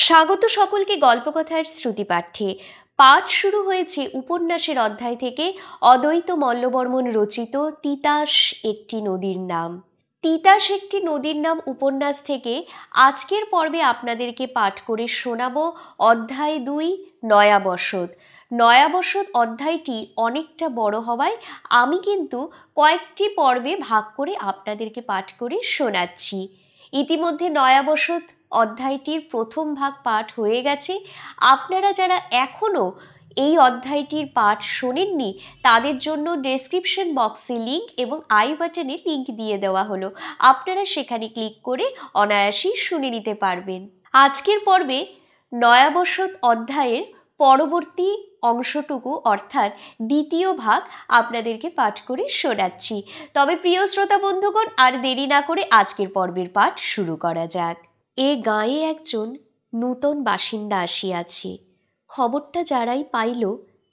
স্বাগত সকলকে গল্পকথার শ্রুতিপাঠ্যে। পাঠ শুরু হয়েছে উপন্যাসের অধ্যায় থেকে। অদ্বৈত মল্লবর্মণ রচিত তিতাস একটি নদীর নাম। তিতাস একটি নদীর নাম উপন্যাস থেকে আজকের পর্বে আপনাদেরকে পাঠ করে শোনাবো অধ্যায় 2 নয়া বসত। নয়া বসত অধ্যায়টি অনেকটা বড় হওয়ায় আমি কিন্তু কয়েকটি পর্বে ভাগ করে আপনাদেরকে পাঠ করে শোনাচ্ছি। ইতিমধ্যে নয়া বসত অধ্যায়টির প্রথম ভাগ পাঠ হয়ে গেছে। আপনারা যারা এখনও এই অধ্যায়টির পাঠ শোনেননি তাদের জন্য ডেসক্রিপশন বক্সে লিঙ্ক এবং আই বাটনে লিঙ্ক দিয়ে দেওয়া হলো, আপনারা সেখানে ক্লিক করে অনায়াসেই শুনে নিতে পারবেন। আজকের পর্বে নয়া বসত অধ্যায়ের পরবর্তী অংশটুকু অর্থাৎ দ্বিতীয় ভাগ আপনাদেরকে পাঠ করে শোনাচ্ছি। তবে প্রিয় শ্রোতা বন্ধুগণ, আর দেরি না করে আজকের পর্বের পাঠ শুরু করা যাক। এ গাঁয়ে একজন নূতন বাসিন্দা আসিয়াছে। খবরটা যারাই পাইল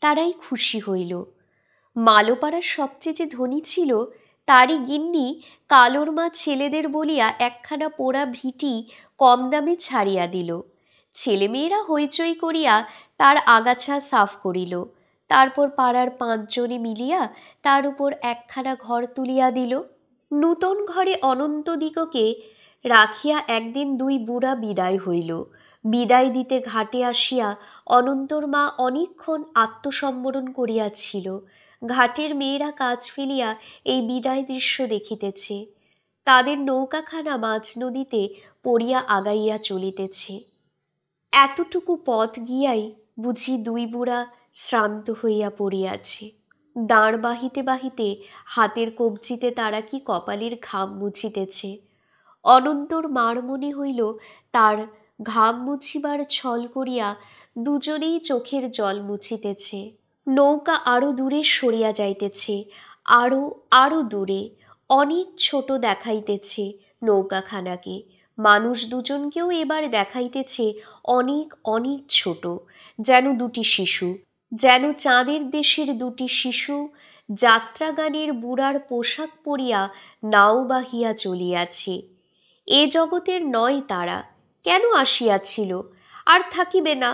তারাই খুশি হইল। মালোপাড়ার সবচেয়ে যে ধনী ছিল তারই গিন্নি কালোর মা ছেলেদের বলিয়া একখানা পোড়া ভিটি কম দামে ছাড়িয়া দিল। ছেলেমেয়েরা হইচই করিয়া তার আগাছা সাফ করিল। তারপর পাড়ার 5 জনে মিলিয়া তার উপর একখানা ঘর তুলিয়া দিল। নূতন ঘরে অনন্তদিগকে রাখিয়া একদিন 2 বুড়া বিদায় হইল। বিদায় দিতে ঘাটে আসিয়া অনন্তর মা অনেকক্ষণ আত্মসম্বরণ করিয়াছিল। ঘাটের মেয়েরা কাজ ফেলিয়া এই বিদায় দৃশ্য দেখিতেছে। তাদের নৌকাখানা মাঝ নদীতে পড়িয়া আগাইয়া চলিতেছে। এতটুকু পথ গিয়াই বুঝি 2 বুড়া শ্রান্ত হইয়া পড়িয়াছে। দাঁড় বাহিতে বাহিতে হাতের কবজিতে তারা কি কপালের ঘাম মুছিতেছে। অনন্তর মার মনে হইল তার ঘাম মুছিবার ছল করিয়া দুজনেই চোখের জল মুছিতেছে। নৌকা আরো দূরে সরিয়া যাইতেছে, আরো আরো দূরে। অনেক ছোট দেখাইতেছে নৌকাখানাকে। মানুষ দুজনকেও এবার দেখাইতেছে অনেক অনেক ছোট, যেন 2টি শিশু, যেন চাঁদের দেশের 2টি শিশু যাত্রাগানের বুড়ার পোশাক পরিয়া নাও বাহিয়া চলিয়াছে। এ জগতের নয় তারা, কেন আসিয়াছিল, আর থাকিবে না।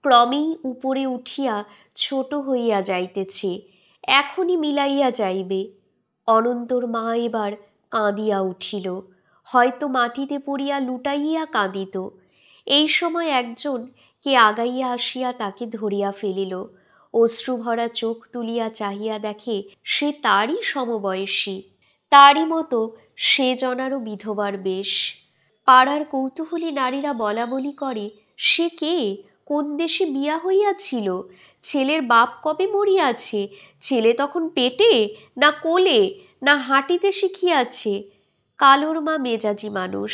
ক্রমেই উপরে উঠিয়া ছোট হইয়া যাইতেছে, এখনই মিলাইয়া যাইবে। অনন্তর মা এবার কাঁদিয়া উঠিল, হয়তো মাটিতে পড়িয়া লুটাইয়া কাঁদিত। এই সময় একজন কে আগাইয়া আসিয়া তাকে ধরিয়া ফেলিল। অশ্রুভরা চোখ তুলিয়া চাহিয়া দেখে সে তারই সমবয়সী, তারই মতো সে জনারও বিধবার বেশ। পাড়ার কৌতূহলী নারীরা বলা বলি করে, সে কে, কোন দেশে বিয়া হইয়াছিল, ছেলের বাপ কবে মরিয়াছে, ছেলে তখন পেটে না কোলে না হাঁটিতে শিখিয়াছে। কালোর মা মেজাজি মানুষ,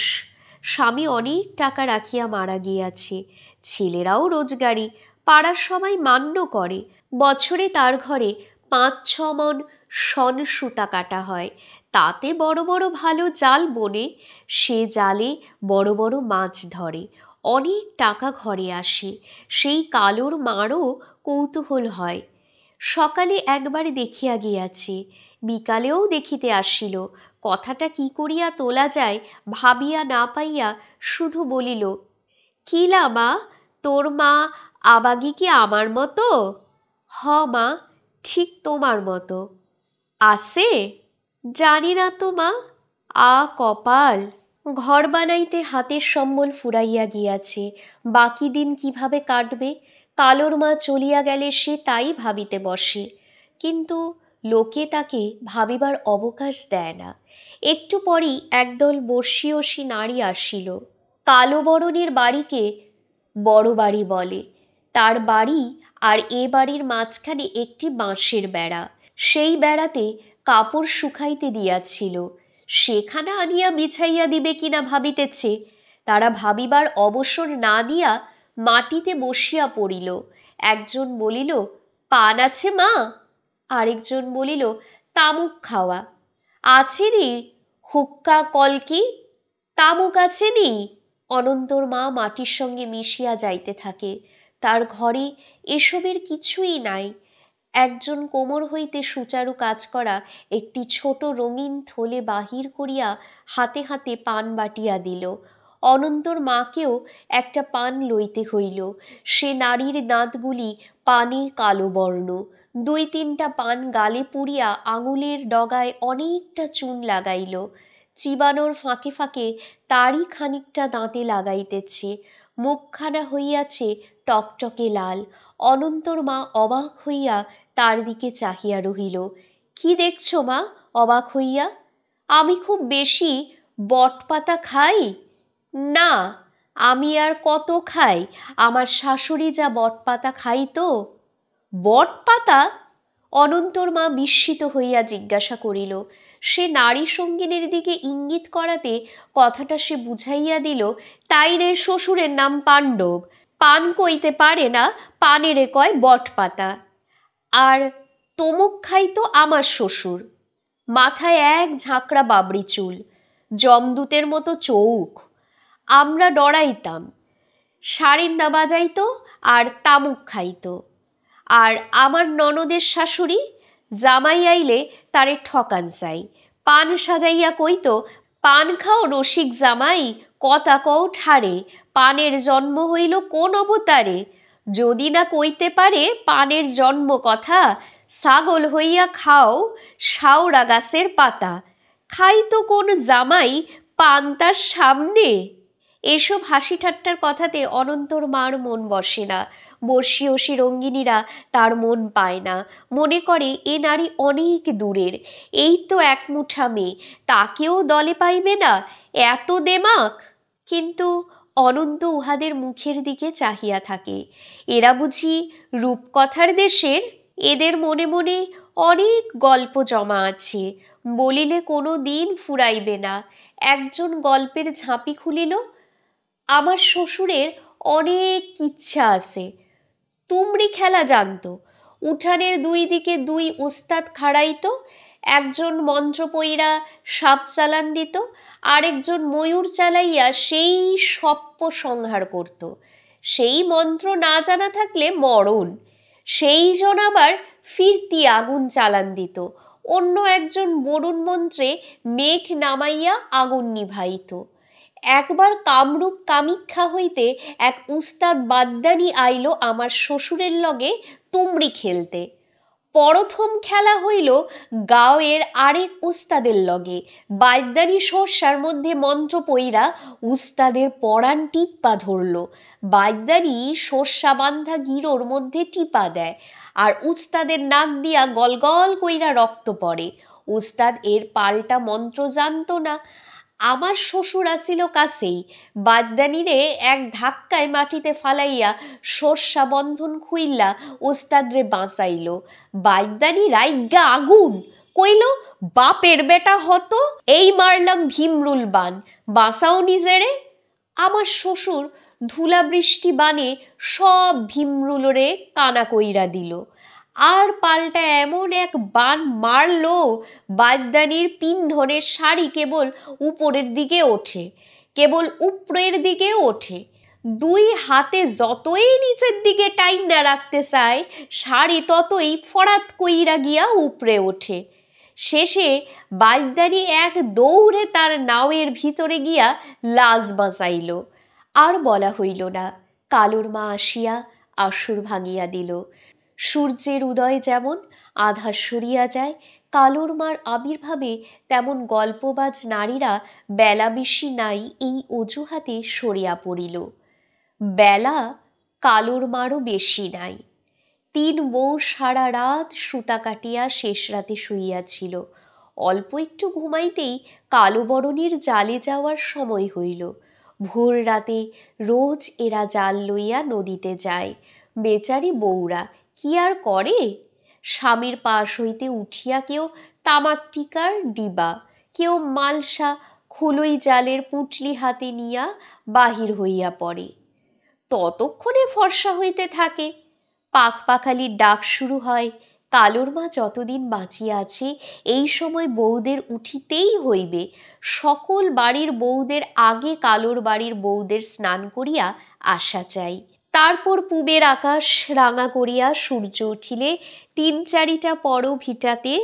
স্বামী অনেক টাকা রাখিয়া মারা গিয়াছে, ছেলেরাও রোজগারি, পাড়ার সবাই মান্য করে। বছরে তার ঘরে 5-6 মণ শন সুতা কাটা হয়, তাতে বড় বড় ভালো জাল বোনে, সে জালে বড় বড় মাছ ধরে, অনেক টাকা ঘরে আসে। সেই কালোর মারও কৌতূহল হয়। সকালে একবার দেখিয়া গিয়াছে, বিকালেও দেখিতে আসিল। কথাটা কি করিয়া তোলা যায় ভাবিয়া না পাইয়া শুধু বলিল, কিলা মা, তোর মা আবাগি কি আমার মতো? হ মা, ঠিক তোমার মতো। আসে? জানি না তো মা। আ কপাল। ঘর বানাইতে হাতের সম্বল ফুরাইয়া গিয়াছে, বাকি দিন কিভাবে কাটবে। কালোর মা চলিয়া গেলে সে তাই ভাবিতে বসে, কিন্তু লোকে তাকে ভাবিবার অবকাশ দেয় না। একটু পরেই একদল বর্ষীয়সী নারী আসিল। কালো বরণের বাড়িকে বড় বাড়ি বলে। তার বাড়ি আর এ বাড়ির মাঝখানে একটি বাঁশের বেড়া। সেই বেড়াতে কাপড় শুকাইতে দিয়াছিল, সেখানা আনিয়া বিছাইয়া দিবে কিনা ভাবিতেছে। তারা ভাবিবার অবসর না দিয়া মাটিতে বসিয়া পড়িল। একজন বলিল, পান আছে মা? আরেকজন বলিল, তামুক খাওয়া আছে নি? হুক্কা কলকি তামুক আছে নি? অনন্তর মা মাটির সঙ্গে মিশিয়া যাইতে থাকে। তার ঘরে এসবের কিছুই নাই। একজন কোমর হইতে সুচারু কাজ করা একটি ছোট রঙিন থলে বাহির করিয়া হাতে হাতে পান বাটিয়া দিল। অনন্তর মাকেও একটা পান লইতে হইল। সে নারীর দাঁতগুলি পানে কালো বর্ণ। 2-3টা পান গালে পুড়িয়া আঙুলের ডগায় অনেকটা চুন লাগাইল। চিবানোর ফাঁকে ফাঁকে তারই খানিকটা দাঁতে লাগাইতেছে। মুখখানা হইয়াছে টকটকে লাল। অনন্তর মা অবাক হইয়া তার দিকে চাহিয়া রহিল। কি দেখছো মা অবাক হইয়া? আমি খুব বেশি বটপাতা খাই? না, আমি আর কত খাই, আমার শাশুড়ি যা বটপাতা খাইতো। বটপাতা? অনন্তর মা বিস্মিত হইয়া জিজ্ঞাসা করিল। সে নারী সঙ্গিনীর দিকে ইঙ্গিত করাতে কথাটা সে বুঝাইয়া দিল, তাই রে শ্বশুরের নাম পাণ্ডব, পান কইতে পারে না, পানেরে কয় বটপাতা। আর তমুক খাইতো আমার শ্বশুর। মাথায় এক ঝাঁকড়া বাবরি চুল, যমদূতের মতো চোখ। আমরা ডরাইতাম। সারিন্দা বাজাইতো আর তামুক খাইতো। আর আমার ননদের শাশুড়ি জামাই আইলে তারে ঠকান চাই। পান সাজাইয়া কইতো, পান খাও রসিক জামাই, কথা কও ঠারে, পানের জন্ম হইল কোন অবতারে? যদি না কইতে পারে পানের জন্ম কথা, ছাগল হইয়া খাও শাওড়া গাছের পাতা। খাইতো কোন জামাই পান তার সামনে? এসব হাসি ঠাট্টার কথাতে অনন্তর মার মন বসে না। বর্ষীয়সী রঙ্গিনীরা তার মন পায় না। মনে করে এ নারী অনেক দূরের, এই তো এক মুঠা মেয়ে, তাকেও দলে পাইবে না, এত দেমাক। কিন্তু অনন্ত উহাদের মুখের দিকে চাহিয়া থাকে। এরা বুঝি রূপকথার দেশের? এদের মনে মনে অনেক গল্প জমা আছে, বলিলে কোনো দিন ফুরাইবে না। একজন গল্পের ঝাঁপি খুলিল, আমার শ্বশুরের অনেক ইচ্ছা আছে। তুমড়ি খেলা জানতো। উঠানের 2 দিকে 2 উস্তাদ খাড়াইতো। একজন মন্ত্র পইরা সাপ চালান দিত, আরেকজন ময়ূর চালাইয়া সেই সপ্প সংহার করত। সেই মন্ত্র না জানা থাকলে মরণ। সেই জন আবার ফিরতি আগুন চালান দিত। অন্য একজন বরুণ মন্ত্রে মেঘ নামাইয়া আগুন নিভাইত। একবার কামরূপ কামিক্ষা হইতে এক উস্তাদ বাদ্যানি আইল আমার শ্বশুরের লগে তুমড়ি খেলতে। পরথম খেলা হইল গাঁয়ের আরেক উস্তাদের লগে। বাদ্যানি সর্ষার মধ্যে মন্ত্র পইরা উস্তাদের পরাণ টিপ্পা ধরল। বাদ্যানি সর্ষা বান্ধা গিরোর মধ্যে টিপা দেয়, আর উস্তাদের নাক দিয়া গলগল কইরা রক্ত পড়ে। উস্তাদ এর পাল্টা মন্ত্র জানতো না। আমার শ্বশুর আসিল কাছেই, বাদ্যানিরে এক ধাক্কায় মাটিতে ফালাইয়া সর্ষা বন্ধন খুইল্লা ওস্তাদরে বাঁচাইল। বাদ্যানি রাইগা আগুন, কইল, বাপের বেটা হতো, এই মারলাম ভীমরুল বান, বাঁচাও নিজেরে। আমার শ্বশুর ধুলা বৃষ্টি বানে সব ভীমরুলরে কানা কইরা দিল। আর পাল্টা এমন এক বান মারলো, বাদ্যানির পিন্ধনের শাড়ি কেবল উপরের দিকে ওঠে, কেবল উপরের দিকে ওঠে। 2 হাতে যতই নিচের দিকে টাইনা রাখতে চায়, শাড়ি ততই ফরাত কইরা গিয়া উপরে ওঠে। শেষে বাদ্যানি এক দৌড়ে তার নাওয়ের ভিতরে গিয়া লাজ বাঁচাইল। আর বলা হইল না। কালুর মা আসিয়া আসর ভাঙিয়া দিল। সূর্যের উদয় যেমন আধার সরিয়া যায়, কালুর মার আবির্ভাবে তেমন গল্পবাজ নারীরা বেলা বেশি নাই এই অজুহাতে সরিয়া পড়িল। বেলা কালুর মারও বেশি নাই। 3 বউ সারা রাত সুতা কাটিয়া শেষ রাতে শুইয়াছিল। অল্প একটু ঘুমাইতেই কালবরণীর জালে যাওয়ার সময় হইল। ভোর রাতে রোজ এরা জাল লইয়া নদীতে যায়। বেচারি বউরা কি আর করে? স্বামীর পাশ হইতে উঠিয়া কেউ তামাক টিকার ডিবা, কেউ মালসা খুলই জালের পুটলি হাতে নিয়া বাহির হইয়া পড়ে। ততক্ষণে ফর্সা হইতে থাকে। পাখ পাখালির ডাক শুরু হয়। কালুর মা যতদিন বাঁচিয়া আছে এই সময় বউদের উঠিতেই হইবে। সকল বাড়ির বউদের আগে কালুর বাড়ির বউদের স্নান করিয়া আসা চাই। তারপর পূবের আকাশ রাঙা করিয়া সূর্য উঠিলে 3-4টা পর ভিটাতে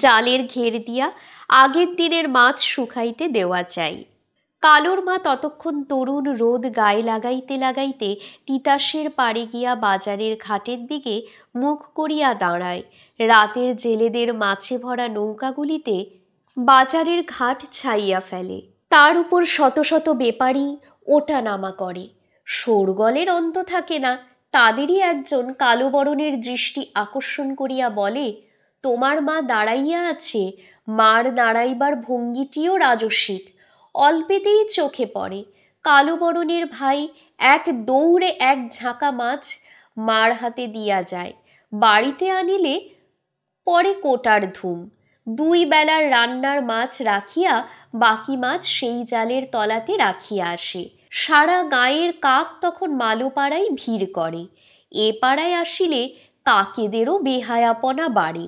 জালের ঘের দিয়া আগের দিনের মাছ শুকাইতে দেওয়া চাই। কালোর মা ততক্ষণ তরুণ রোদ গায়ে লাগাইতে লাগাইতে তিতাসের পাড়ে গিয়া বাজারের ঘাটের দিকে মুখ করিয়া দাঁড়ায়। রাতের জেলেদের মাছে ভরা নৌকাগুলিতে বাজারের ঘাট ছাইয়া ফেলে। তার উপর শত শত বেপারি ওঠা নামা করে। শোরগোলের অন্ত থাকে না। তাদেরই একজন কালো বরণের দৃষ্টি আকর্ষণ করিয়া বলে, তোমার মা দাঁড়াইয়া আছে। মার দাঁড়াইবার ভঙ্গিটিও রাজস্বিক, অল্পেতেই চোখে পড়ে। কালো বরণের ভাই এক দৌড়ে এক ঝাঁকা মাছ মার হাতে দিয়া যায়। বাড়িতে আনিলে পরে কোটার ধুম। 2 বেলার রান্নার মাছ রাখিয়া বাকি মাছ সেই জালের তলাতে রাখিয়া আসে। সারা গাঁয়ের কাক তখন মালোপাড়ায় ভিড় করে। এ পাড়ায় আসিলে কাকেদেরও বেহায়াপনা বাড়ে।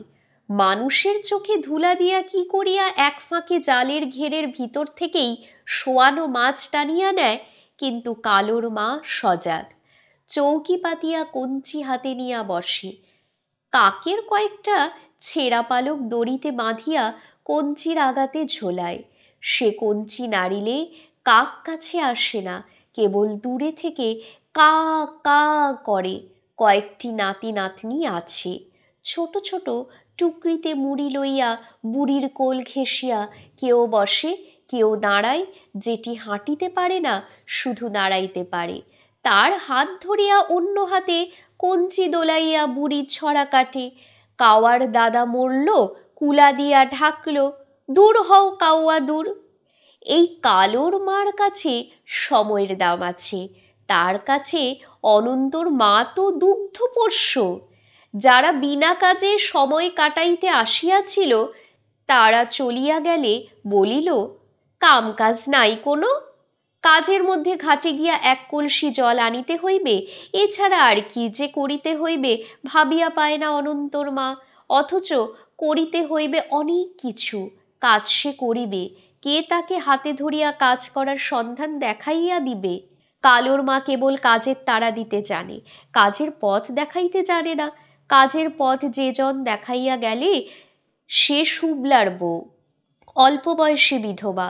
মানুষের চোখে ধুলা দিয়া কি করিয়া এক ফাঁকে জালের ঘেরের ভিতর থেকেই শোয়ানো মাছ টানিয়া নেয়। কিন্তু কালোর মা সজাগ। চৌকি পাতিয়া কঞ্চি হাতে নিয়া বসে। কাকের কয়েকটা ছেঁড়া পালক দড়িতে বাঁধিয়া কঞ্চির আগাতে ঝোলায়। সে কঞ্চি নাড়িলে কাক কাছে আসে না, কেবল দূরে থেকে কা কা করে। কয়েকটি নাতি নাতনি আছে। ছোট ছোট টুকরিতে মুড়ি লইয়া বুড়ির কোল ঘেঁষিয়া কেউ বসে, কেউ দাঁড়ায়। যেটি হাঁটিতে পারে না, শুধু দাঁড়াইতে পারে, তার হাত ধরিয়া অন্য হাতে কঞ্চি দোলাইয়া বুড়ির ছড়া কাটে। কাওয়ার দাদা মরল, কুলা দিয়া ঢাকল, দূর হও কাউয়া দূর। এই কালোর মার কাছে সময়ের দাম আছে। তার কাছে অনন্তর মা তো দুগ্ধপোষ্য। যারা বিনা কাজে সময় কাটাইতে আসিয়াছিল, তারা চলিয়া গেলে বলিল, কাম কাজ নাই কোনো। কাজের মধ্যে ঘাটে গিয়া 1 কলসি জল আনিতে হইবে, এছাড়া আর কি যে করিতে হইবে ভাবিয়া পায় না অনন্তর মা। অথচ করিতে হইবে অনেক কিছু। কাজ সে করিবে, কে তাকে হাতে ধরিয়া কাজ করার সন্ধান দেখাইয়া দিবে? কালোর মা কেবল কাজের তাড়া দিতে জানে, কাজের পথ দেখাইতে জানে না। কাজের পথ যে জন দেখাইয়া গেলে সে শুবলার বউ, অল্প বয়সী বিধবা।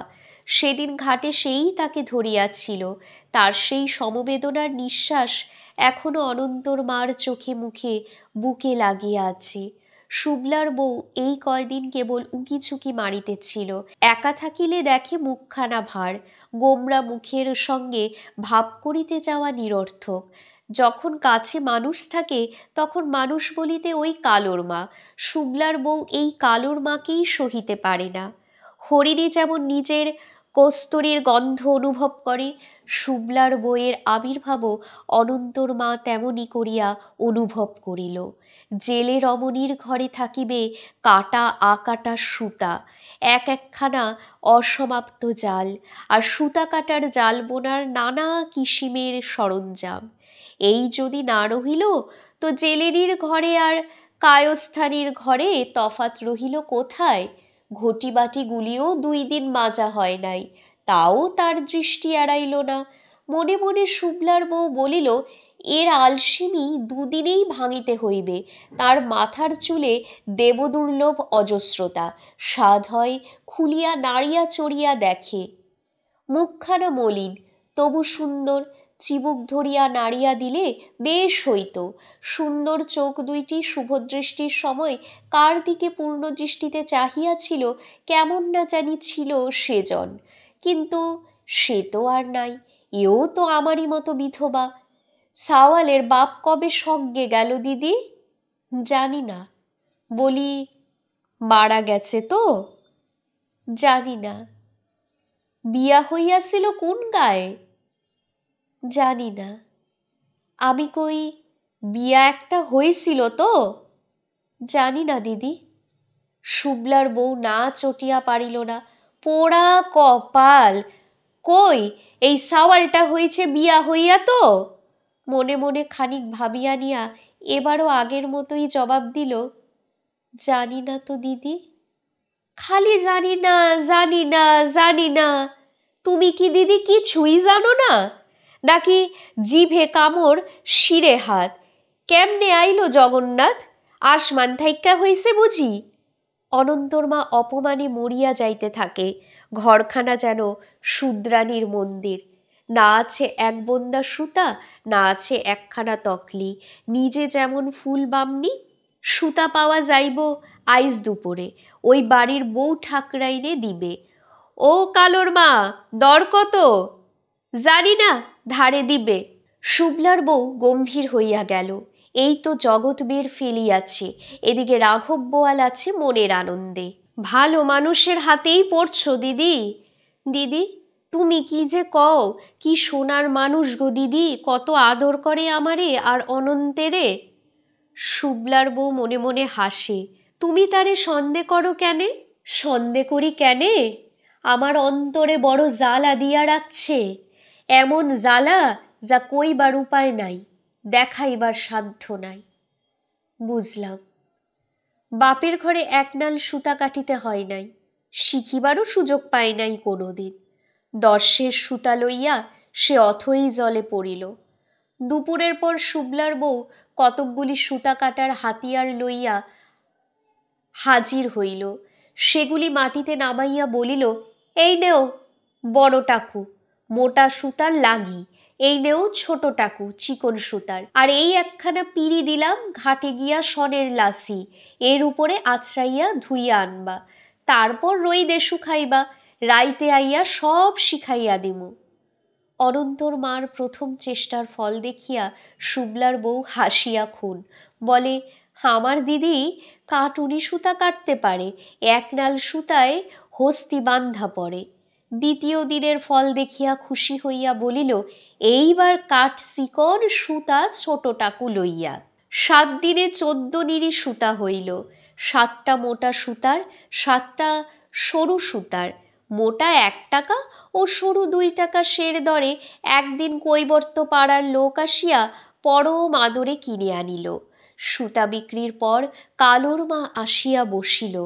সেদিন ঘাটে সেই তাকে ধরিয়াছিল। তার সেই সমবেদনার নিঃশ্বাস এখনো অনন্তর মার চোখে মুখে বুকে লাগিয়া আছে। শুবলার বউ এই কয়দিন কেবল উঁকিঝুঁকি মারিতেছিল। একা থাকিলে দেখে মুখখানা ভার, গোমরা মুখের সঙ্গে ভাব করিতে যাওয়া নিরর্থক। যখন কাছে মানুষ থাকে তখন মানুষ বলিতে ওই কালোর মা। শুবলার বউ এই কালোর মাকেই সহিতে পারে না। হরিণী যেমন নিজের কস্তুরীর গন্ধ অনুভব করে, শুবলার বউয়ের আবির্ভাবও অনন্তর মা তেমনি করিয়া অনুভব করিল। জেলে রমণীর ঘরে থাকিবে কাটা আকাটা সুতা, একখানা অসমাপ্ত জাল, আর সুতা কাটার জাল বোনার নানা কিসিমের সরঞ্জাম। এই যদি না রহিল তো জেলেরির ঘরে আর কায়স্থানীর ঘরে তফাৎ রহিল কোথায়? ঘটিবাটিগুলিও 2 দিন মাজা হয় নাই, তাও তার দৃষ্টি এড়াইল না। মনে মনে শুবলার বউ বলিল, এর আলসেমি 2 দিনেই ভাঙিতে হইবে। তার মাথার চুলে দেবদুর্লভ অজস্রতা, সাধ হয় খুলিয়া নাড়িয়া চড়িয়া দেখে। মুখখানা মলিন, তবু সুন্দর। চিবুক ধরিয়া নাড়িয়া দিলে বেশ হইত। সুন্দর চোখ দুইটি শুভদৃষ্টির সময় কার দিকে পূর্ণ দৃষ্টিতে চাহিয়াছিল কেমন না জানি ছিল সেজন। কিন্তু সে তো আর নাই। এও তো আমারই মতো বিধবা। সাওয়ালের বাপ কবে সজ্ঞে গেল দিদি? জানি না। বলি, মারা গেছে তো? জানি না। বিয়া হইয়াছিল কোন গায়ে? জানি না। আমি কই, বিয়া একটা হয়েছিল তো? জানি না দিদি। শুবলার বউ না চটিয়া পারিল না। পোড়া কপাল! কই, এই সাওয়ালটা হয়েছে বিয়া হইয়া তো? মনে মনে খানিক ভাবিয়া নিয়া এবারও আগের মতোই জবাব দিল, জানি না তো দিদি। খালি জানি না, জানি না, জানি না। তুমি কি দিদি কিছুই জানো না? নাকি জিভে কামড় শিরে হাত? কেমনে আইলো জগন্নাথ? আসমান থাইক্কা হইছে বুঝি? অনন্তর মা অপমানে মরিয়া যাইতে থাকে। ঘরখানা যেন শূদ্রাণীর মন্দির। না আছে এক বন্দা সুতা, না আছে একখানা তকলি। নিজে যেমন ফুল বামনি, সুতা পাওয়া যাইব আইজ দুপুরে, ওই বাড়ির বউ ঠাকরাইনে দিবে। ও কালোর মা, দর কত? জানি না, ধারে দিবে। শুভলার বউ গম্ভীর হইয়া গেল। এই তো জগৎ বের ফেলিয়াছে, এদিকে রাঘব বোয়াল আছে মনের আনন্দে। ভালো মানুষের হাতেই পড়ছ দিদি। দিদি, তুমি কি যে কও, কি সোনার মানুষ গো দিদি, কত আদর করে আমারে আর অনন্তেরে। শুভলার বউ মনে মনে হাসে। তুমি তারে সন্দেহ করো কেনে? সন্দেহ করি কেনে? আমার অন্তরে বড় জ্বালা দিয়া রাখছে, এমন জ্বালা যা কইবার উপায় নাই, দেখাইবার সাধ্য নাই। বুঝলাম। বাপের ঘরে একনাল সুতা কাটিতে হয় নাই, শিখিবারও সুযোগ পায় নাই কোনোদিন। দর্শের সুতা লইয়া সে অথই জলে পড়িল। দুপুরের পর শুভলার বউ কতকগুলি সুতা কাটার হাতিয়ার লইয়া হাজির হইল। সেগুলি মাটিতে নামাইয়া বলিল, এই নেও বড় টাকু মোটা সুতার লাগি, এই নেও ছোট টাকু চিকন সুতার, আর এই একখানা পিড়ি দিলাম ঘাটে গিয়া সনের লাসি, এর উপরে আছড়াইয়া ধুইয়া আনবা, তারপর রইদে শুকাইবা, রাইতে আইয়া সব শিখাইয়া দিমু। অনন্তর মার প্রথম চেষ্টার ফল দেখিয়া শুভলার বউ হাসিয়া খুন, বলে, আমার দিদি কাটুনি সুতা কাটতে পারে, একনাল সুতায় হস্তি বান্ধা পড়ে। দ্বিতীয় দিনের ফল দেখিয়া খুশি হইয়া বলিল, এইবার কাঠ চিকন সুতা ছোট টাকু লইয়া। 7 দিনে 14 নিরি সুতা হইল। 7টা মোটা সুতার, 7টা সরু সুতার। মোটা 1 টাকা ও সরু 2 টাকা সের দরে একদিন কৈবর্ত পাড়ার লোক আসিয়া পরম আদরে কিনে আনিল। সুতা বিক্রির পর কালোর মা আসিয়া বসিল।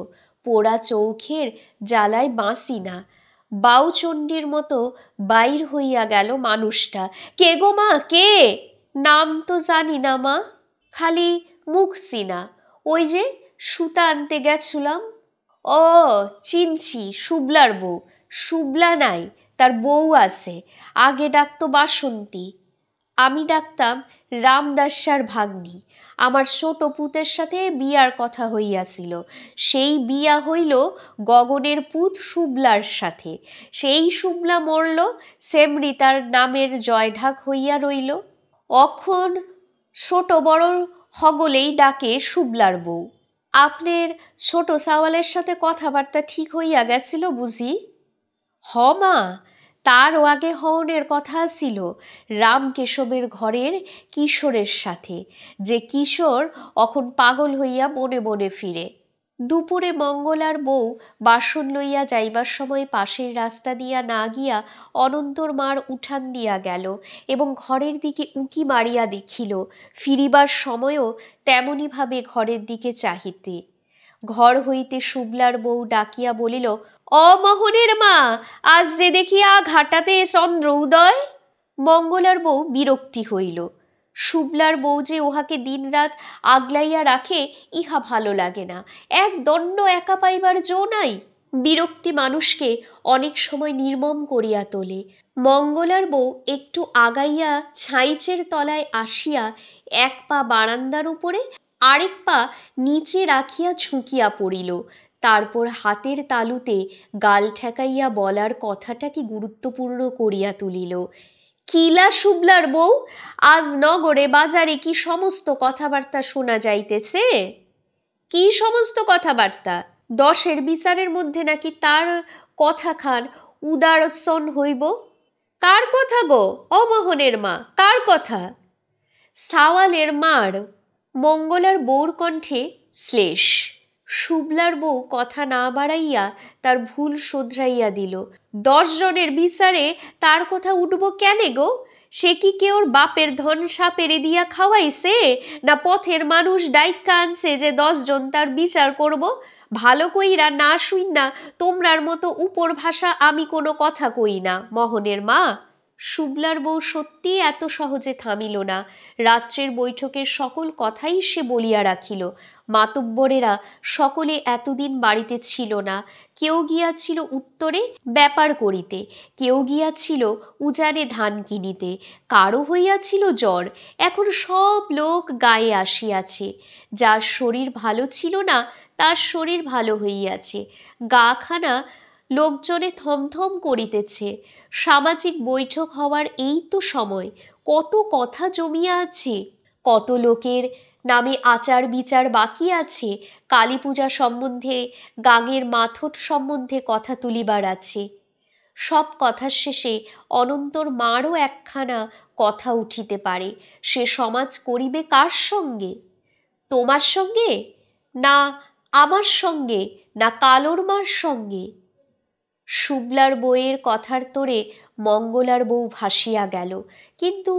পোড়া চৌখের জ্বালায় বাঁচি না, বাউচণ্ডীর মতো বাইর হইয়া গেল মানুষটা। কে গো মা, কে? নাম তো জানি না মা, খালি মুখ চিনা। ওই যে সুতা আনতে গেছিলাম। ও, চিনছি, শুভলার বউ। শুভলা নাই, তার বউ আছে, আগে ডাকতো বাসন্তী। আমি ডাকতাম রামদাসার ভাগ্নি। আমার ছোট পুতের সাথে বিয়ার কথা হইয়াছিল, সেই বিয়া হইল গগনের পুত শুভলার সাথে। সেই শুভলা মরল, সেমরি তার নামের জয়ঢাক হইয়া রইল। অখন ছোট বড় হগলেই ডাকে শুভলার বউ। আপনার ছোট সাওয়ালের সাথে কথাবার্তা ঠিক হইয়া গেছিল বুঝি? হ মা, তারও আগে হওনের কথা ছিল রামকেশবের ঘরের কিশোরের সাথে, যে কিশোর অখন পাগল হইয়া বনে বনে ফিরে। দুপুরে মঙ্গলার বউ বাসন লইয়া যাইবার সময় পাশের রাস্তা দিয়া না গিয়া অনন্তর মার উঠান দিয়া গেল এবং ঘরের দিকে উঁকি মারিয়া দেখিল। ফিরিবার সময়ও তেমনিভাবে ঘরের দিকে চাহিতে। ঘর হইতে শুভলার বউ ডাকিয়া বলিল, অমোহনের মা, আজ যে দেখিয়া ঘাটাতে চন্দ্র উদয়। মঙ্গলার বউ বিরক্তি হইল। শুভলার বউ যে ওহাকে দিনরাত আগলাইয়া রাখে, ইহা ভালো লাগে না। এক দণ্ড একা পাইবার জো নাই। বিরক্তি মানুষকে অনেক সময় নির্মম করিয়া তোলে। মঙ্গলার বউ একটু আগাইয়া ছাইচের তলায় আসিয়া 1 পা বারান্দার উপরে, আরেক পা নিচে রাখিয়া ঝুঁকিয়া পড়িল। তারপর হাতের তালুতে গাল ঠেকাইয়া বলার কথাটা কি গুরুত্বপূর্ণ করিয়া তুলিল। কিলা শুভলার বউ, আজ নগরে বাজারে কি সমস্ত কথাবার্তা শোনা যাইতেছে? কি সমস্ত কথাবার্তা? 10-এর বিচারের মধ্যে নাকি তার কথা খান উদারসন হইব। কার কথা গো অমোহনের মা, কার কথা? সাওয়ালের মার। মঙ্গলার বউর কণ্ঠে শ্লেষ। শুভলার বউ কথা না বাড়াইয়া তার ভুল শোধরাইয়া দিল। 10 জনের বিচারে তার কথা উঠব কেনে গো? সে কি কেউর বাপের ধন সাপেরে দিয়া খাওয়াইছে, না পথের মানুষ ডাইক্কা আনছে যে 10 জন তার বিচার করব? ভালো কইরা না শুইনা তোমরার মতো উপর ভাষা আমি কোনো কথা কই না মোহনের মা। শুভলার বউ সত্যি এত সহজে থামিল না। রাত্রের বৈঠকের সকল কথাই সে বলিয়া রাখিল। মাতব্বরেরা সকলে এতদিন বাড়িতে ছিল না। কেউ গিয়াছিল উত্তরে ব্যাপার করিতে, কেউ গিয়াছিল উজানে ধান কিনিতে, কারো হইয়াছিল জ্বর। এখন সব লোক গায়ে আসিয়াছে। যার শরীর ভালো ছিল না তার শরীর ভালো হইয়াছে। গাখানা লোকজনে থমথম করিতেছে। সামাজিক বৈঠক হওয়ার এই তো সময়। কত কথা জমিয়া আছে, কত লোকের নামে আচার বিচার বাকি আছে। কালী পূজা সম্বন্ধে, গাঙের মাথট সম্বন্ধে কথা তুলিবার আছে। সব কথার শেষে অনন্তর মারও একখানা কথা উঠিতে পারে। সে সমাজ করিবে কার সঙ্গে? তোমার সঙ্গে, না আমার সঙ্গে, না কালোর মার সঙ্গে? শুভলার বউয়ের কথার তোড়ে মঙ্গলার বউ ভাসিয়া গেল, কিন্তু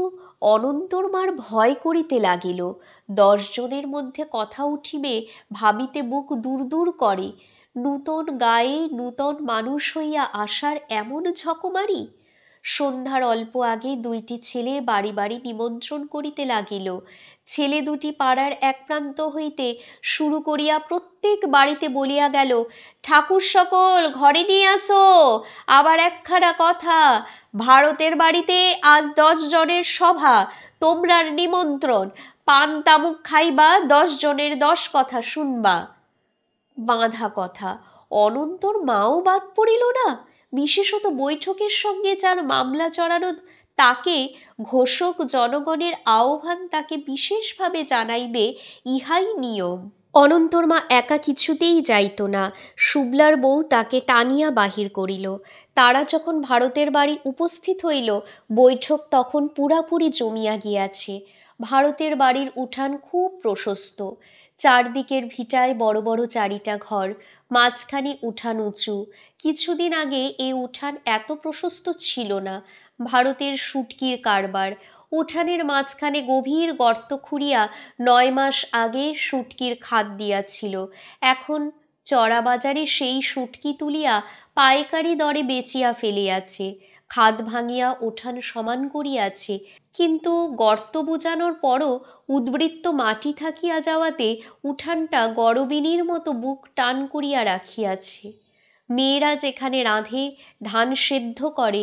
অনন্তর মার ভয় করিতে লাগিল। 10 জনের মধ্যে কথা উঠিবে ভাবিতে বুক দূর দূর করে। নূতন গায়ে নূতন মানুষ হইয়া আসার এমন ঝকমারি। সন্ধ্যার অল্প আগে 2টি ছেলে বাড়ি বাড়ি নিমন্ত্রণ করিতে লাগিল। ছেলে দুটি পাড়ার এক প্রান্ত হইতে শুরু করিয়া প্রত্যেক বাড়িতে বলিয়া গেল, ঠাকুর সকল ঘরে নিয়ে আসো, আবার একখানা কথা, ভারতের বাড়িতে আজ 10 জনের সভা, তোমরার নিমন্ত্রণ, পান তামুক খাইবা, 10 জনের 10 কথা শুনবা। বাঁধা কথা। অনন্তর মাও বাদ পড়িল না। বিশেষত বৈঠকের সঙ্গে যার মামলা জড়ানো, তাকে ঘোষক জনগণের আহ্বান তাকে বিশেষভাবে জানাইবে, ইহাই নিয়ম। অনন্তর মা একা কিছুতেই যাইত না। শুভলার বউ তাকে টানিয়া বাহির করিল। তারা যখন ভারতের বাড়ি উপস্থিত হইল, বৈঠক তখন পুরাপুরি জমিয়া গিয়াছে। ভারতের বাড়ির উঠান খুব প্রশস্ত। চারদিকের ভিটায় বড় বড় 4টা ঘর, মাঝখানে উঠান উঁচু। কিছুদিন আগে এ উঠান এত প্রশস্ত ছিল না। ভারতের শুটকির কারবার। উঠানের মাঝখানে গভীর গর্ত খুঁড়িয়া 9 মাস আগে শুটকির খাদ দিয়াছিল। এখন চড়া বাজারে সেই শুটকি তুলিয়া পাইকারি দরে বেচিয়া ফেলিয়াছে। খাদ ভাঙিয়া উঠান সমান করিয়াছে, কিন্তু গর্ত বুজানোর পরও উদ্বৃত্ত মাটি থাকিয়া যাওয়াতে উঠানটা গরবিনীর মতো বুক টান করিয়া রাখিয়াছে। মেয়েরা যেখানে রাঁধে, ধান সেদ্ধ করে,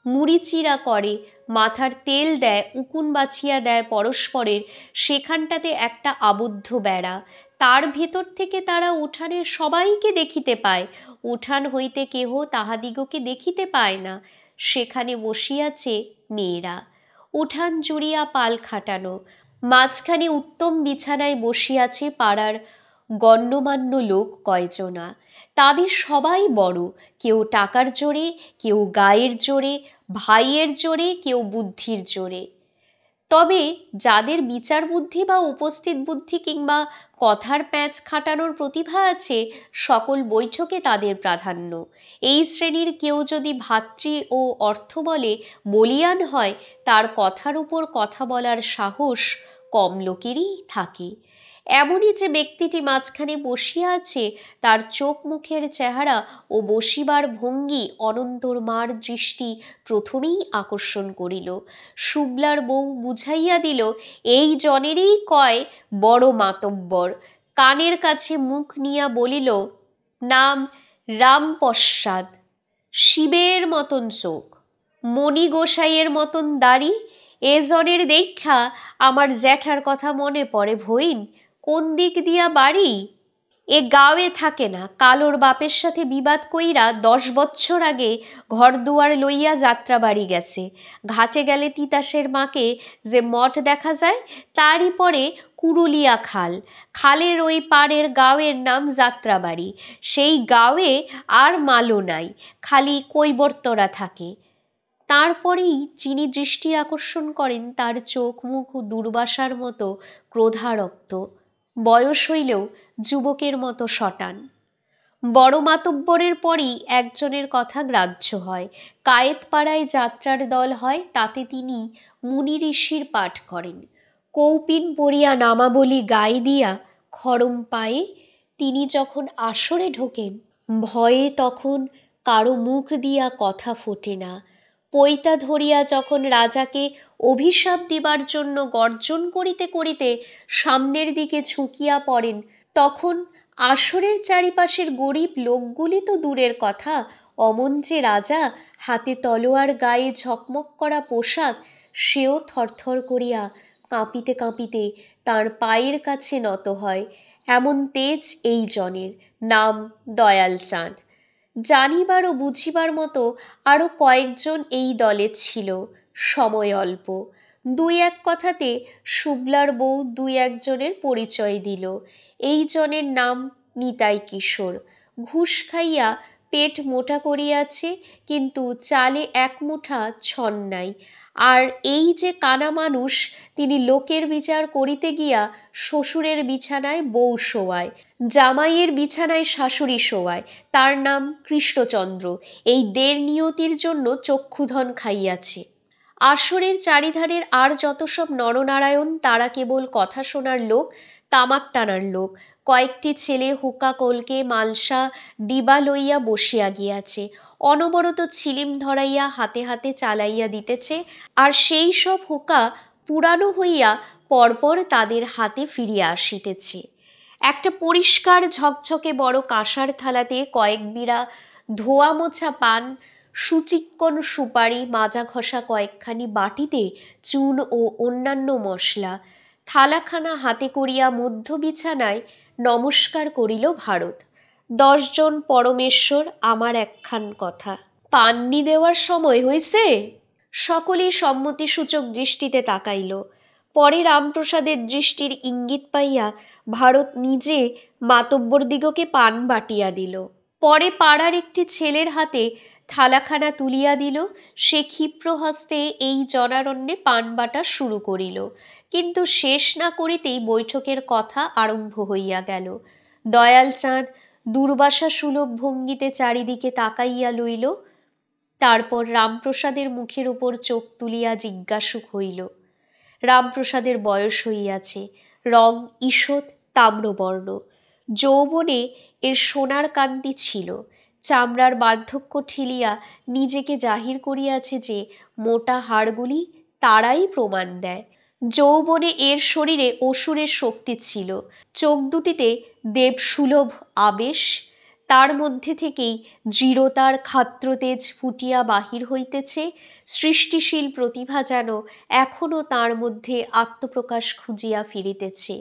মুড়ি চিরা করে, মাথার তেল দেয়, উকুন বাছিয়া দেয় পরস্পরের, সেখানটাতে একটা আবদ্ধ বেড়া। তার ভেতর থেকে তারা উঠানের সবাইকে দেখিতে পায়। উঠান হইতে কেহ তাহাদিগকে দেখিতে পায় না। সেখানে বসিয়াছে মেয়েরা। উঠান জুড়িয়া পাল খাটানো। মাঝখানে উত্তম বিছানায় বসিয়াছে পাড়ার গণ্যমান্য লোক কয়জনা। তাদের সবাই বড়, কেউ টাকার জোরে, কেউ গায়ের জোরে, ভাইয়ের জোরে, কেউ বুদ্ধির জোরে। তবে যাদের বিচার বুদ্ধি বা উপস্থিত বুদ্ধি কিংবা কথার প্যাঁচ খাটানোর প্রতিভা আছে, সকল বৈঠকে তাদের প্রাধান্য। এই শ্রেণীর কেউ যদি ভাতৃ ও অর্থ বলে বলিয়ান হয়, তার কথার উপর কথা বলার সাহস কম লোকেরই থাকে। এমনই যে ব্যক্তিটি মাঝখানে বসিয়া আছে, তার চোখ মুখের চেহারা ও বসিবার ভঙ্গি অনন্তর মার দৃষ্টি প্রথমেই আকর্ষণ করিল। শুভলার বউ বুঝাইয়া দিল, এই জনেরই কয় বড় মাতব্বর। কানের কাছে মুখ নিয়া বলিল, নাম রামপশ্চাদ, শিবের মতন চোখ, মণি গোসাইয়ের মতন দাড়ি। এ জনের দেখা আমার জ্যাঠার কথা মনে পড়ে ভইন। কোন দিক দিয়া বাড়ি? এ গাঁয়ে থাকে না। কালোর বাপের সাথে বিবাদ কইরা 10 বৎসর আগে ঘর দুয়ার লইয়া যাত্রা বাড়ি গেছে। ঘাটে গেলে তিতাসের মাকে যে মঠ দেখা যায়, তারই পরে কুরুলিয়া খাল। খালের ওই পাড়ের গাঁয়ের নাম যাত্রাবাড়ি। সেই গাঁয়ে আর মালো নাই, খালি কৈবর্তরা থাকে। তারপরেই যিনি দৃষ্টি আকর্ষণ করেন, তার চোখ মুখ দুর্বাসার মতো ক্রোধারক্ত, বয়স হইলেও যুবকের মতো শটান। বড় মাতব্বরের পরই একজনের কথা গ্রাহ্য হয়। কায়েতপাড়ায় যাত্রার দল হয়, তাতে তিনি মুনি ঋষির পাঠ করেন। কৌপিন পড়িয়া নামাবলী গায়ে দিয়া খড়ম পায়ে তিনি যখন আসরে ঢোকেন, ভয়ে তখন কারো মুখ দিয়া কথা ফোটে না। পৈতা ধরিয়া যখন রাজাকে অভিশাপ দিবার জন্য গর্জন করিতে করিতে সামনের দিকে ঝুঁকিয়া পড়েন, তখন আসরের চারিপাশের গরিব লোকগুলি তো দূরের কথা, অমন যে রাজা, হাতে তলোয়ার, গায়ে ঝকমক করা পোশাক, সেও থরথর করিয়া কাঁপিতে কাঁপিতে তার পায়ের কাছে নত হয়। এমন তেজ এই জনের। নাম দয়াল চাঁদ। জানিবার ও বুঝিবার মতো আরও কয়েকজন এই দলে ছিল। সময় অল্প। দুই এক কথাতে শুক্লার বউ দুই একজনের পরিচয় দিল। এই জনের নাম নিতাই কিশোর। ঘুষ খাইয়া পেট মোটা করিয়াছে, কিন্তু চালে এক মুঠা ছন নাই। আর এই যে কানা মানুষ, তিনি লোকের বিচার করিতে গিয়া শ্বশুরের বিছানায় বউ শোয়ায়, জামাইয়ের বিছানায় শাশুড়ি শোয়ায়। তার নাম কৃষ্ণচন্দ্র। এই দের নিয়তির জন্য চক্ষুধন খাইয়াছে। আসরের চারিধারের আর যত সব নরনারায়ণ, তারা কেবল কথা শোনার লোক, তামাক টানার লোক। কয়েকটি ছেলে হুকা কলকে মালসা ডিবা লইয়া বসিয়া গিয়াছে, অনবরত ছিলিম ধরাইয়া হাতে হাতে চালাইয়া দিতেছে, আর সেই সব হুকা পুরানো হইয়া পরপর তাদের হাতে ফিরিয়া আসিতেছে। একটা পরিষ্কার ঝকঝকে বড় কাঁসার থালাতে কয়েক বিড়া ধোয়া মোছা পান, সুচিক্কণ সুপারি, মাজা ঘষা কয়েকখানি বাটিতে চুন ও অন্যান্য মশলা। থালাখানা হাতে করিয়া মধ্য বিছানায় নমস্কার করিল ভারত। 10 জন পরমেশ্বর, আমার একখান কথা। পান্নি দেওয়ার সময় হইছে? সকলেই সম্মতিসূচক দৃষ্টিতে তাকাইল। পরে রামপ্রসাদের দৃষ্টির ইঙ্গিত পাইয়া ভারত নিজে মাতব্বরদিগকে পান বাটিয়া দিল। পরে পাড়ার একটি ছেলের হাতে থালাখানা তুলিয়া দিল। সে ক্ষিপ্র হস্তে এই জনারণ্যে পান বাটা শুরু করিল, কিন্তু শেষ না করিতেই বৈঠকের কথা আরম্ভ হইয়া গেল। দয়াল চাঁদ দুর্বাসা সুলভ ভঙ্গিতে চারিদিকে তাকাইয়া লইল। তারপর রামপ্রসাদের মুখের উপর চোখ তুলিয়া জিজ্ঞাসু হইল। রামপ্রসাদের বয়স হইয়াছে, রং ঈষৎ তাম্রবর্ণ, যৌবনে এর সোনার কান্তি ছিল, চামড়ার বার্ধক্য ঠেলিয়া নিজেকে জাহির করিয়াছে যে মোটা হাড়গুলি তারাই প্রমাণ দেয়। যৌবনে এর শরীরে অসুরের শক্তি ছিল, চোখ দুটিতে দেবসুলভ আবেশ, তার মধ্যে থেকেই দৃঢ়তার ক্ষাত্রতেজ ফুটিয়া বাহির হইতেছে। সৃষ্টিশীল প্রতিভা যেন এখনও তার মধ্যে আত্মপ্রকাশ খুঁজিয়া ফিরিতেছে।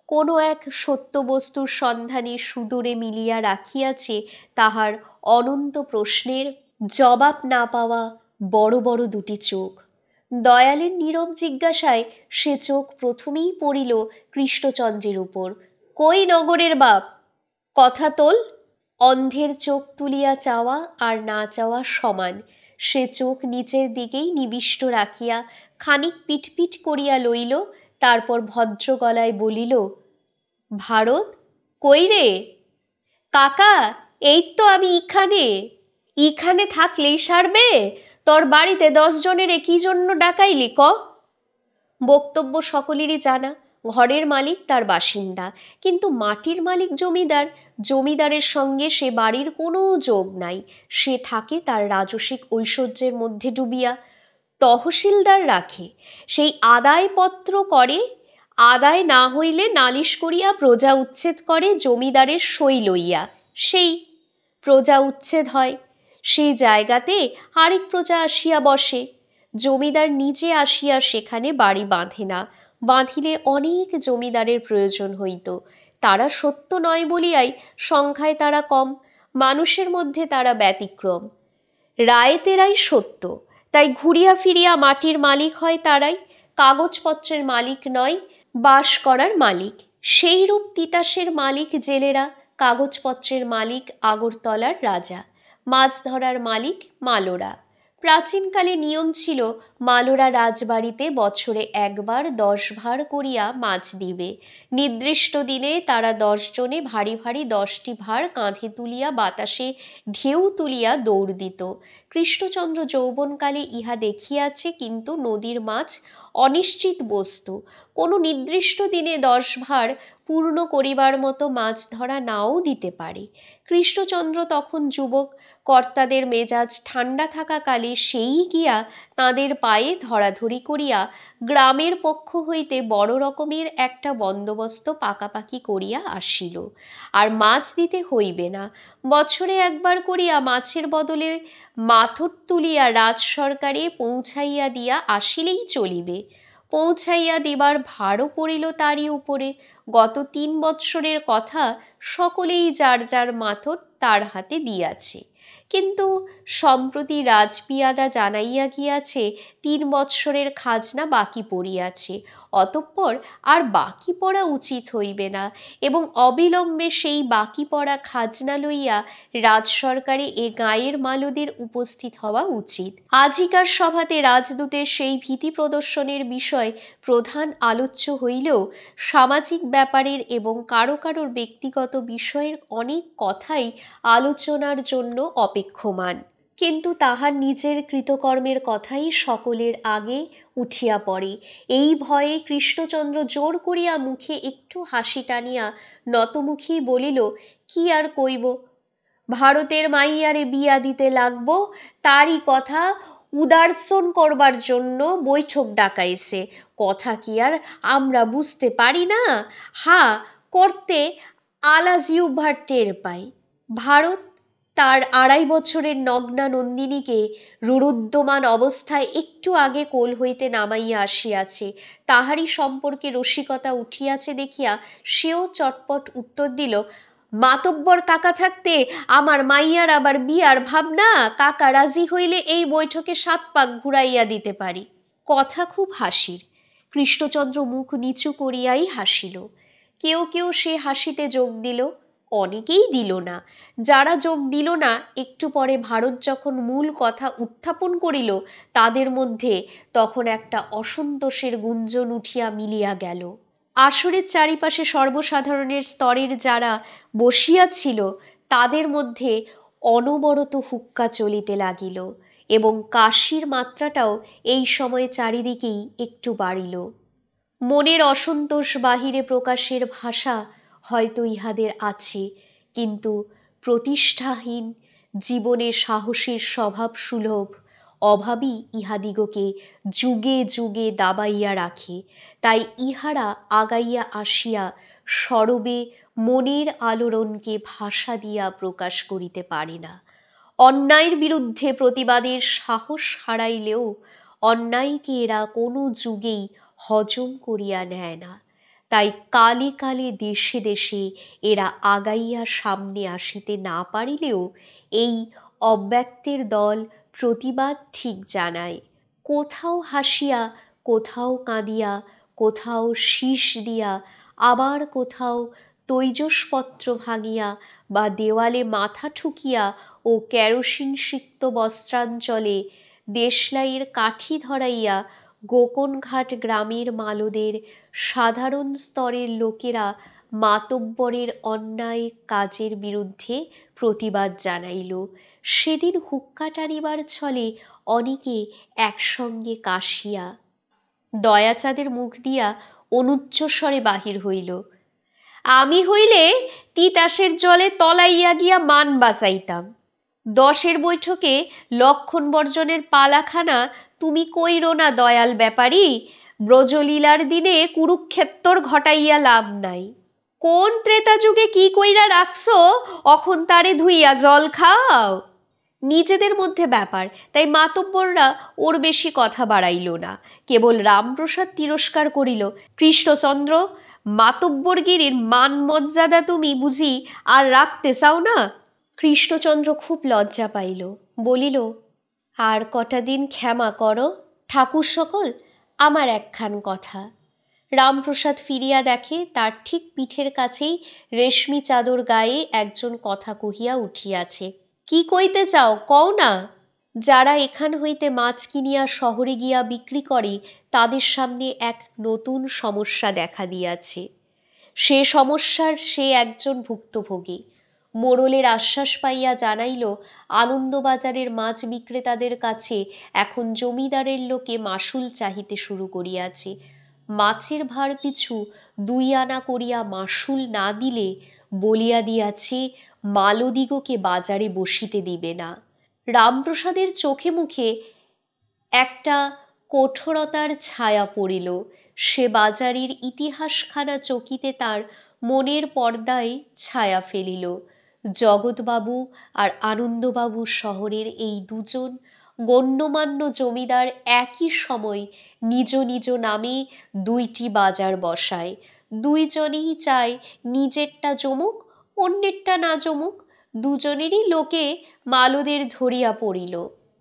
কোনো এক সত্য বস্তুর সন্ধানে সুদূরে মিলিয়া রাখিয়াছে তাহার অনন্ত প্রশ্নের জবাব না পাওয়া বড় বড় দুটি চোখ। দয়ালের নীরব জিজ্ঞাসায় সে চোখ প্রথমেই পড়িল কৃষ্ণচন্দ্রের উপর। কই নগরের বাপ, কথা তোল। অন্ধের চোখ তুলিয়া চাওয়া আর না চাওয়া সমান। সে চোখ নিচের দিকেই নিবিষ্ট রাখিয়া খানিক পিটপিট করিয়া লইল, তারপর ভদ্র গলায় বলিল, ভারত, কই রে? কাকা, এই তো আমি ইখানে। ইখানে থাকলেই সারবে? তোর বাড়িতে 10 জনেরে কি জন্য ডাকাইলি ক? বক্তব্য সকলেরই জানা। ঘরের মালিক তার বাসিন্দা, কিন্তু মাটির মালিক জমিদার। জমিদারের সঙ্গে সে বাড়ির কোনো যোগ নাই। সে থাকে তার রাজসিক ঐশ্বর্যের মধ্যে ডুবিয়া। তহসিলদার রাখে, সেই আদায়পত্র করে, আদায় না হইলে নালিশ করিয়া প্রজা উচ্ছেদ করে জমিদারের সই লইয়া। সেই প্রজা উচ্ছেদ হয়, সেই জায়গাতে আরেক প্রজা আসিয়া বসে। জমিদার নিজে আসিয়া সেখানে বাড়ি বাঁধে না, বাঁধিলে অনেক জমিদারের প্রয়োজন হইত। তারা সত্য নয় বলিয়াই সংখ্যায় তারা কম, মানুষের মধ্যে তারা ব্যতিক্রম। রায়তেরাই সত্য, তাই ঘুরিয়া ফিরিয়া মাটির মালিক হয় তারাই, কাগজপত্রের মালিক নয়, বাস করার মালিক। সেইরূপ তিতাসের মালিক জেলেরা, কাগজপত্রের মালিক আগরতলার রাজা, মাছ ধরার মালিক মালোরা। প্রাচীনকালে নিয়ম ছিল, মালোরা রাজবাড়িতে বছরে একবার 10 ভার করিয়া মাছ দিবে। নির্দিষ্ট দিনে তারা 10 জনে ভারী ভারী 10টি ভার কাঁধে তুলিয়া বাতাসে ঢেউ তুলিয়া দৌড় দিত। কৃষ্ণচন্দ্র যৌবনকালে ইহা দেখিয়াছে, কিন্তু নদীর মাছ অনিশ্চিত বস্তু, কোনো নির্দিষ্ট দিনে 10 ভার পূর্ণ করিবার মতো মাছ ধরা নাও দিতে পারে। কৃষ্ণচন্দ্র তখন যুবক, কর্তাদের মেজাজ ঠান্ডা থাকাকালে সেই গিয়া তাঁদের পায়ে ধরাধরি করিয়া গ্রামের পক্ষ হইতে বড় রকমের একটা বন্দোবস্ত পাকাপাকি করিয়া আসিল। আর মাছ দিতে হইবে না, বছরে একবার করিয়া মাছের বদলে মাথর তুলিয়া রাজ সরকারে পৌঁছাইয়া দিয়া আসিলেই চলিবে। পৌঁছাইয়া দিবার ভারও পড়িল তারই উপরে। গত 3 বৎসরের কথা সকলেই যার যার মাথর তার হাতে দিয়াছে, কিন্তু সম্প্রতি রাজপিয়াদা জানাইয়া গিয়াছে 3 বৎসরের খাজনা বাকি পড়িয়াছে, অতঃপর আর বাকি পড়া উচিত হইবে না, এবং অবিলম্বে সেই বাকি পড়া খাজনা লইয়া রাজ সরকারে এ গাঁয়ের মালদের উপস্থিত হওয়া উচিত। আজিকার সভাতে রাজদূতের সেই ভীতি প্রদর্শনের বিষয় প্রধান আলোচ্য হইলেও সামাজিক ব্যাপারের এবং কারো কারোর ব্যক্তিগত বিষয়ের অনেক কথাই আলোচনার জন্য অপেক্ষমান, কিন্তু তাহার নিজের কৃতকর্মের কথাই সকলের আগে উঠিয়া পড়ে। এই ভয়ে কৃষ্ণচন্দ্র জোর করিয়া মুখে একটু হাসি টানিয়া নতমুখী বলিল, কি আর কইব, ভারতের মাইয়ারে বিয়া দিতে লাগব, তারই কথা উদারসন করবার জন্য বৈঠক ডাকাইছে। কথা কি আর আমরা বুঝতে পারি না? হা করতে আলাজিউভার টের পাই। ভারত তার 2.5 বছরের নগ্না নন্দিনীকে রুরুদ্ধমান অবস্থায় একটু আগে কোল হইতে নামাইয়া আসিয়াছে। তাহারই সম্পর্কে রসিকতা উঠিয়াছে দেখিয়া সেও চটপট উত্তর দিল, মাতব্বর কাকা থাকতে আমার মাইয়ার আবার বিয়ার ভাবনা, কাকা রাজি হইলে এই বৈঠকে 7 পাক ঘুরাইয়া দিতে পারি। কথা খুব হাসির। কৃষ্ণচন্দ্র মুখ নিচু করিয়াই হাসিল। কেউ কেউ সে হাসিতে যোগ দিল, অনেকেই দিল না। যারা যোগ দিল না, একটু পরে ভারত যখন মূল কথা উত্থাপন করিল, তাদের মধ্যে তখন একটা অসন্তোষের গুঞ্জন উঠিয়া মিলিয়া গেল। আসরের চারিপাশে সর্বসাধারণের স্তরের যারা বসিয়াছিল, তাদের মধ্যে অনবরত হুক্কা চলিতে লাগিল, এবং কাশির মাত্রাটাও এই সময় চারিদিকেই একটু বাড়িল। মনের অসন্তোষ বাহিরে প্রকাশের ভাষা হয়তো ইহাদের আছে, কিন্তু প্রতিষ্ঠাহীন জীবনে সাহসের স্বভাব সুলভ অভাবই ইহাদিগকে যুগে যুগে দাবাইয়া রাখে। তাই ইহারা আগাইয়া আসিয়া সরবে মনের আলোড়নকে ভাষা দিয়া প্রকাশ করিতে পারে না। অন্যায়ের বিরুদ্ধে প্রতিবাদের সাহস হারাইলেও অন্যায়কে এরা কোনো যুগেই হজম করিয়া নেয় না। তাই কালে কালে দেশে দেশে এরা আগাইয়া সামনে আসিতে না পারিলেও এই অব্যক্তের দল প্রতিবাদ ঠিক জানায়, কোথাও হাসিয়া, কোথাও কাঁদিয়া, কোথাও শীষ দিয়া, আবার কোথাও তৈজসপত্র ভাঙিয়া বা দেওয়ালে মাথা ঠুকিয়া ও কেরোসিন সিক্ত বস্ত্রাঞ্চলে দেশলাইয়ের কাঠি ধরাইয়া গোকনঘাট গ্রামের মালদের সাধারণ স্তরের লোকেরা মাতব্বরের অন্যায় কাজের বিরুদ্ধে প্রতিবাদ জানাইল। সেদিন হুক্কা টানিবার ছলে অনেকে একসঙ্গে কাশিয়া দয়াচাঁদের মুখ দিয়া অনুচ্চস্বরে বাহির হইল, আমি হইলে তিতাসের জলে তলাইয়া গিয়া মান বাঁচাইতাম। 10 বৈঠকে লক্ষণ বর্জনের পালাখানা তুমি কইরো না দয়াল ব্যাপারী, ব্রজলীলার দিনে কুরুক্ষেত্তর ঘটাইয়া লাভ নাই। কোন ত্রেতা যুগে কি কইরা রাখছো, অখন তারে ধুইয়া জল খাও। নিজেদের মধ্যে ব্যাপার, তাই মাতব্বররা ওর বেশি কথা বাড়াইল না। কেবল রামপ্রসাদ তিরস্কার করিল, কৃষ্ণচন্দ্র, মাতব্বরগিরির মান মর্যাদা তুমি বুঝি আর রাখতে চাও না? কৃষ্ণচন্দ্র খুব লজ্জা পাইল, বলিল, আর কটা দিন ক্ষমা করো ঠাকুর সকল, আমার একখান কথা। রামপ্রসাদ ফিরিয়া দেখে তার ঠিক পিঠের কাছেই রেশমি চাদর গায়ে একজন কথা কহিয়া উঠিয়াছে। কি কইতে চাও, কও না। যারা এখান হইতে মাছ কিনিয়া শহরে গিয়া বিক্রি করে, তাদের সামনে এক নতুন সমস্যা দেখা দিয়াছে। সে সমস্যার সে একজন ভুক্তভোগী। মোড়লের আশ্বাস পাইয়া জানাইল, আনন্দবাজারের মাছ বিক্রেতাদের কাছে এখন জমিদারের লোকে মাসুল চাহিতে শুরু করিয়াছে। মাছের ভার পিছু 2 আনা করিয়া মাসুল না দিলে বলিয়া দিয়াছে মালদিগকে বাজারে বসিতে দিবে না। রামপ্রসাদের চোখে মুখে একটা কঠোরতার ছায়া পড়িল। সে বাজারের ইতিহাসখানা চকিতে তার মনের পর্দায় ছায়া ফেলিল। জগৎবাবু আর আনন্দবাবু শহরের এই দুজন গণ্যমান্য জমিদার একই সময় নিজ নিজ নামে দুইটি বাজার বসায়। দুইজনেই চায় নিজেরটা জমুক, অন্যেরটা না জমুক। দুজনেরই লোকে মালদের ধরিয়া পড়িল।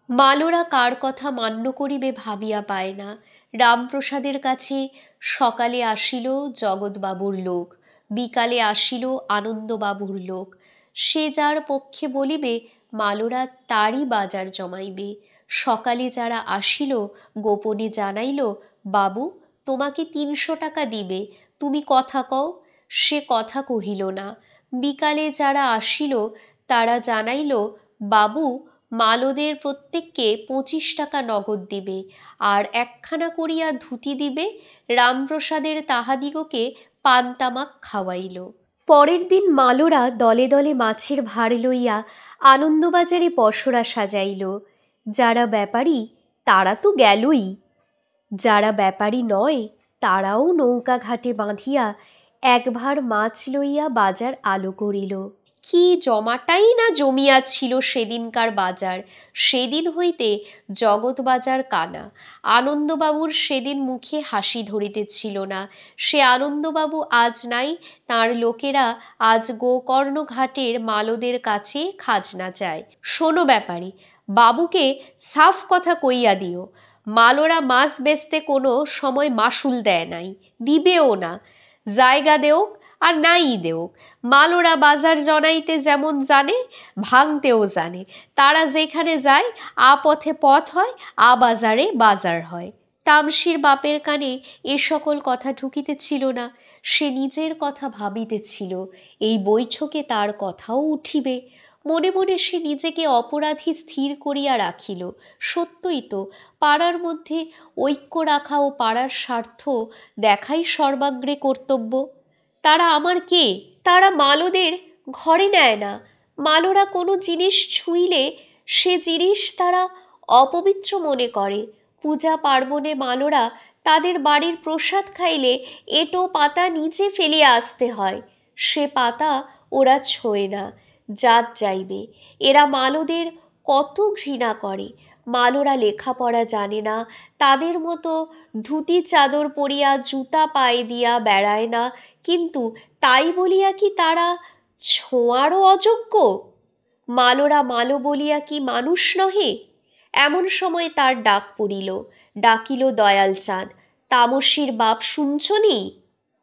মালোরা কার কথা মান্য করিবে ভাবিয়া পায় না। রামপ্রসাদের কাছে সকালে আসিল জগৎবাবুর লোক, বিকালে আসিল আনন্দবাবুর লোক। সে যার পক্ষে বলিবে মালোরা তারই বাজার জমাইবে। সকালে যারা আসিল গোপনে জানাইল, বাবু তোমাকে ৩০০ টাকা দিবে, তুমি কথা কও। সে কথা কহিল না। বিকালে যারা আসিল তারা জানাইল, বাবু মালদের প্রত্যেককে ২৫ টাকা নগদ দিবে, আর একখানা করিয়া ধুতি দিবে। রামপ্রসাদের তাহাদিগকে পান তামাক খাওয়াইল। পরের দিন মালোরা দলে দলে মাছের ভার লইয়া আনন্দবাজারে পসরা সাজাইল। যারা ব্যাপারী তারা তো গেলই, যারা ব্যাপারী নয় তারাও নৌকা ঘাটে বাঁধিয়া এক ভার মাছ লইয়া বাজার আলো করিল। কি জমাটাই না জমিয়াছিল সেদিনকার বাজার। সেদিন হইতে জগৎ বাজার কানা। আনন্দবাবুর সেদিন মুখে হাসি ধরিতেছিল না। সে আনন্দবাবু আজ নাই, তাঁর লোকেরা আজ গোকর্ণ ঘাটের মালদের কাছে খাজনা চায়। শোনো ব্যাপারী, বাবুকে সাফ কথা কইয়া দিও, মালোরা মাছ বেচতে কোনো সময় মাসুল দেয় নাই, দিবেও না। জায়গা দেওক আর নাই দেওক, মালোরা বাজার জনাইতে যেমন জানে ভাঙতেও জানে। তারা যেখানে যায় আ পথে পথ হয়, আ বাজারে বাজার হয়। তামসির বাপের কানে এ সকল কথা ঢুকিতেছিল না। সে নিজের কথা ভাবিতেছিল, এই বৈঠকে তার কথাও উঠিবে। মনে মনে সে নিজেকে অপরাধী স্থির করিয়া রাখিল। সত্যই তো, পাড়ার মধ্যে ঐক্য রাখা ও পাড়ার স্বার্থ দেখাই সর্বাগ্রে কর্তব্য। তারা আমার কে? তারা মালদের ঘরে নেয় না। মালোরা কোনো জিনিস ছুঁইলে সে জিনিস তারা অপবিত্র মনে করে। পূজা পার্বণে মালোরা তাদের বাড়ির প্রসাদ খাইলে এঁটো পাতা নিচে ফেলিয়া আসতে হয়, সে পাতা ওরা ছোঁয় না। জাত যাইবে, এরা মালদের কত ঘৃণা করে। মালোরা লেখাপড়া জানে না, তাদের মতো ধুতি চাদর পরিয়া জুতা পায়ে দিয়া বেড়ায় না, কিন্তু তাই বলিয়া কি তারা ছোঁয়ারও অযোগ্য? মালোরা মালো বলিয়া কি মানুষ নহে? এমন সময় তার ডাক পড়িল। ডাকিল দয়াল চাঁদ। তামসির বাপ শুনছ নি?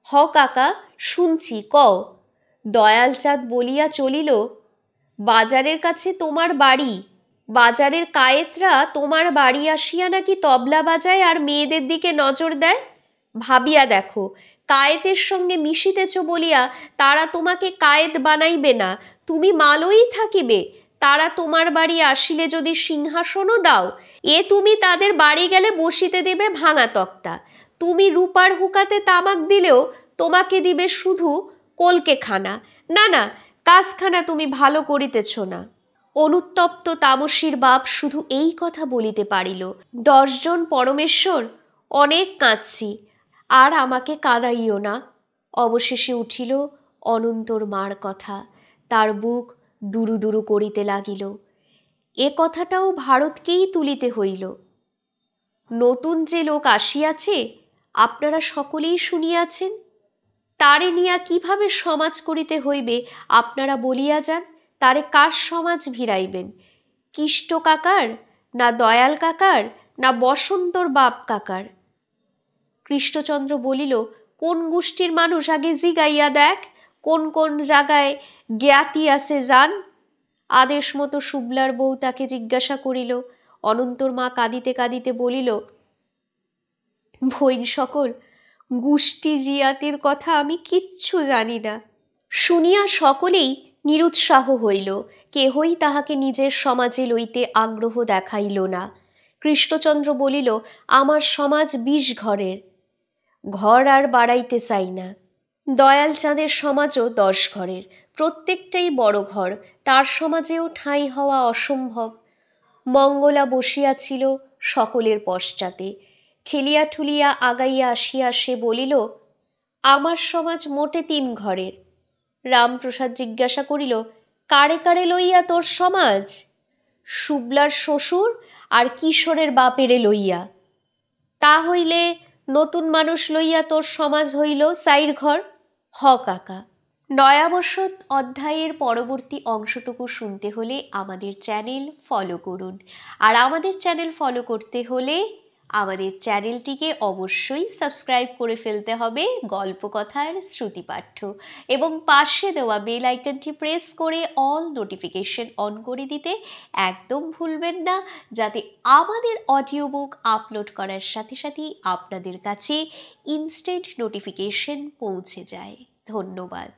হ কাকা, শুনছি, কও। দয়াল চাঁদ বলিয়া চলিল, বাজারের কাছে তোমার বাড়ি, বাজারের কায়েতরা তোমার বাড়ি আসিয়া নাকি তবলা বাজায় আর মেয়েদের দিকে নজর দেয়। ভাবিয়া দেখো, কায়েতের সঙ্গে মিশিতেছ বলিয়া তারা তোমাকে কায়েত বানাইবে না, তুমি মালোই থাকিবে। তারা তোমার বাড়ি আসিলে যদি সিংহাসনও দাও, এ তুমি তাদের বাড়ি গেলে বসিতে দেবে ভাঙা তক্তা। তুমি রূপার হুকাতে তামাক দিলেও তোমাকে দিবে শুধু কলকে খানা। না না, কাজখানা তুমি ভালো করিতেছ না। অনুত্তপ্ত তামসির বাপ শুধু এই কথা বলিতে পারিল। 10 জন পরমেশ্বর, অনেক কাঁদছি, আর আমাকে কাঁদাইও না। অবশেষে উঠিল অনন্তর মার কথা। তার বুক দুরু দুরু করিতে লাগিল। এ কথাটাও ভারতকেই তুলিতে হইল। নতুন যে লোক আসিয়াছে আপনারা সকলেই শুনিয়াছেন, তারে নিয়া কিভাবে সমাজ করিতে হইবে আপনারা বলিয়া যান। তারে কার সমাজ ভিড়াইবেন? কিষ্ট কাকার, না দয়াল কাকার, না বসন্তর বাপ কাকার? কৃষ্ণচন্দ্র বলিল, কোন গোষ্ঠীর মানুষ আগে জিগাইয়া দেখ, কোন কোন জায়গায় জ্ঞাতি আছে যান। আদেশ মতো শুবলার বউ তাকে জিজ্ঞাসা করিল। অনন্তর মা কাঁদিতে কাঁদিতে বলিল, বইন সকল, গোষ্ঠী জিয়াতির কথা আমি কিচ্ছু জানি না। শুনিয়া সকলেই নিরুৎসাহ হইল। কেহই তাহাকে নিজের সমাজে লইতে আগ্রহ দেখাইল না। কৃষ্ণচন্দ্র বলিল, আমার সমাজ 20 ঘরের, ঘর আর বাড়াইতে চাই না। দয়াল চাঁদের সমাজও 10 ঘরের, প্রত্যেকটাই বড় ঘর, তার সমাজেও ঠাঁই হওয়া অসম্ভব। মঙ্গলা বসিয়াছিল সকলের পশ্চাতে, ঠেলিয়া ঠুলিয়া আগাইয়া আসিয়া সে বলিল, আমার সমাজ মোটে 3 ঘরের। রামপ্রসাদ জিজ্ঞাসা করিল, কারে কারে লইয়া তোর সমাজ? শুক্লার শ্বশুর আর কিশোরের বাপেরে লইয়া। তা হইলে নতুন মানুষ লইয়া তোর সমাজ হইল 4 ঘর। হ কাকা। নয়াবসত অধ্যায়ের পরবর্তী অংশটুকু শুনতে হলে আমাদের চ্যানেল ফলো করুন। আর আমাদের চ্যানেল ফলো করতে হলে আমাদের চ্যানেলটিকে অবশ্যই সাবস্ক্রাইব করে ফেলতে হবে গল্পকথার শ্রুতিপাঠ্য, এবং পাশে দেওয়া বেল আইকনটি প্রেস করে অল নোটিফিকেশন অন করে দিতে একদম ভুলবেন না, যাতে আমাদের অডিও বুক আপলোড করার সাথে সাথেই আপনাদের কাছে ইনস্ট্যান্ট নোটিফিকেশন পৌঁছে যায়। ধন্যবাদ।